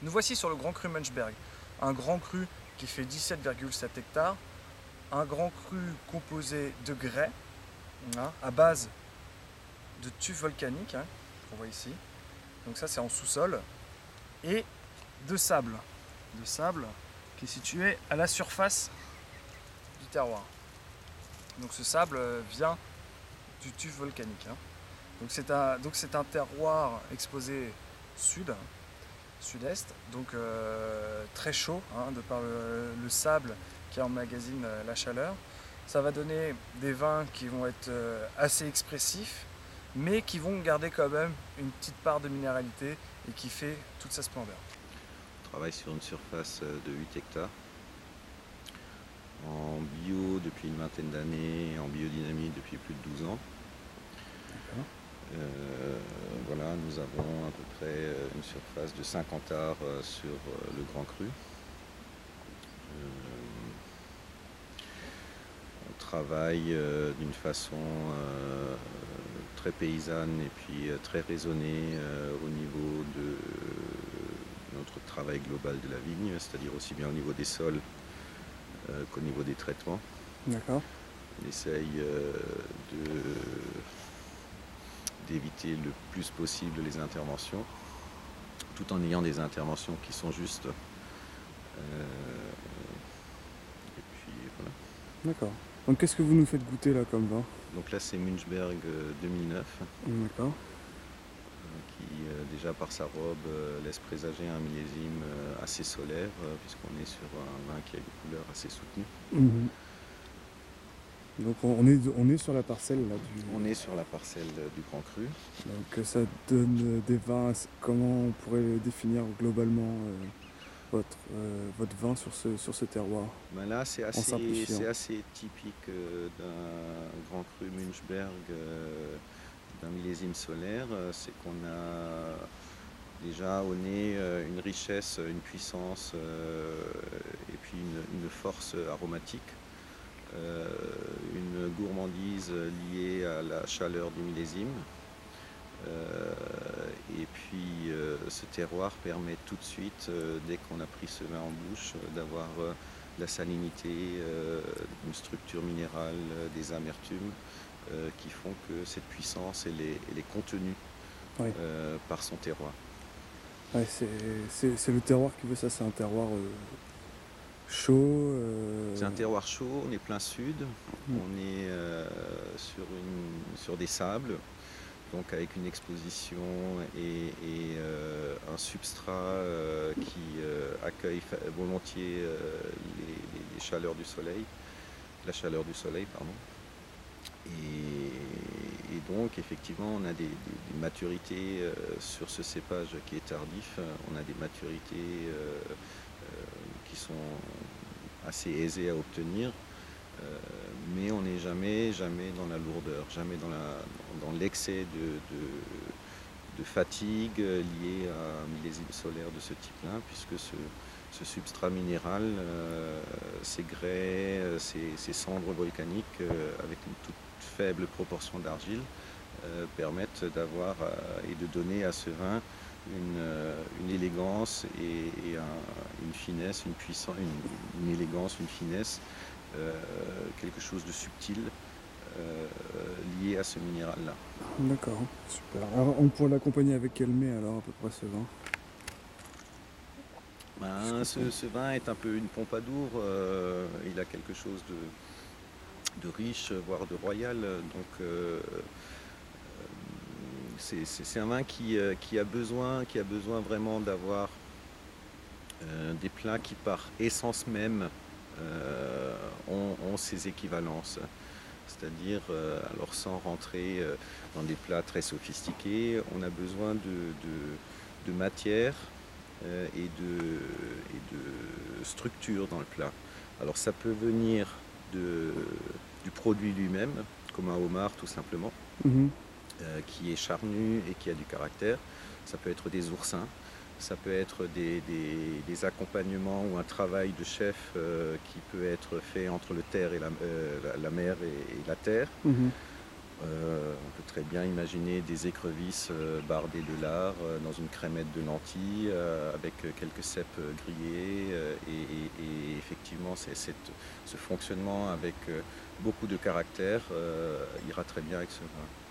Nous voici sur le Grand Cru Munchberg, un grand cru qui fait 17,7 hectares, un grand cru composé de grès, hein, à base de tuf volcanique, hein, qu'on voit ici. Donc ça c'est en sous-sol, et de sable qui est situé à la surface du terroir. Donc ce sable vient du tuf volcanique, hein. Donc c'est un terroir exposé sud-est, donc très chaud, hein, de par le sable qui emmagasine la chaleur. Ça va donner des vins qui vont être assez expressifs, mais qui vont garder quand même une petite part de minéralité et qui fait toute sa splendeur. On travaille sur une surface de 8 hectares, en bio depuis une vingtaine d'années et en biodynamie depuis plus de 12 ans. Voilà, nous avons à peu près une surface de 50 arts sur le Grand Cru. On travaille d'une façon très paysanne et puis très raisonnée au niveau de notre travail global de la vigne, c'est-à-dire aussi bien au niveau des sols qu'au niveau des traitements. D'accord. On essaye d'éviter le plus possible les interventions, tout en ayant des interventions qui sont justes. Et puis voilà. D'accord. Donc qu'est-ce que vous nous faites goûter là comme vin? Donc là c'est Munchberg 2009, D'accord. qui déjà par sa robe laisse présager un millésime assez solaire, puisqu'on est sur un vin qui a des couleurs assez soutenues. Mmh. Donc on est sur la parcelle là On est sur la parcelle du Grand Cru. Donc ça donne des vins, comment on pourrait définir globalement votre vin sur ce terroir? Ben là c'est simplifiant. assez typique d'un Grand Cru Munchberg, d'un millésime solaire. C'est qu'on a déjà au nez une richesse, une puissance et puis une force aromatique. Une gourmandise liée à la chaleur du millésime. Et puis ce terroir permet tout de suite, dès qu'on a pris ce vin en bouche, d'avoir de la salinité, une structure minérale, des amertumes qui font que cette puissance elle est contenue Oui. par son terroir. Ouais, c'est le terroir qui veut ça, c'est un terroir chaud. C'est un terroir chaud, on est plein sud, on est sur des sables, donc avec une exposition et un substrat qui accueille volontiers les chaleurs du soleil, la chaleur du soleil, pardon. Et donc effectivement on a des maturités sur ce cépage qui est tardif, on a des maturités qui sont assez aisées à obtenir, mais on n'est jamais dans la lourdeur, jamais dans l'excès de fatigue liée à un millésime solaire de ce type-là, puisque ce substrat minéral, ces grès, ces cendres volcaniques avec une toute faible proportion d'argile permettent d'avoir et de donner à ce vin une élégance et une finesse, une puissance, une élégance, une finesse, quelque chose de subtil lié à ce minéral-là. D'accord, super. Alors on pourrait l'accompagner avec quel mets alors à peu près ce vin? Ben, ce vin est un peu une pompadour, il a quelque chose de riche, voire de royal, donc c'est un vin qui a besoin vraiment d'avoir des plats qui par essence même ont ces équivalences. C'est-à-dire, alors sans rentrer dans des plats très sophistiqués, on a besoin de matière et de structure dans le plat. Alors ça peut venir du produit lui-même, comme un homard tout simplement, qui est charnu et qui a du caractère. Ça peut être des oursins, ça peut être des accompagnements ou un travail de chef qui peut être fait entre le terre et la mer et la terre. On peut très bien imaginer des écrevisses bardées de lard dans une crémette de lentilles avec quelques cèpes grillées et effectivement ce fonctionnement avec beaucoup de caractère ira très bien avec ce vin.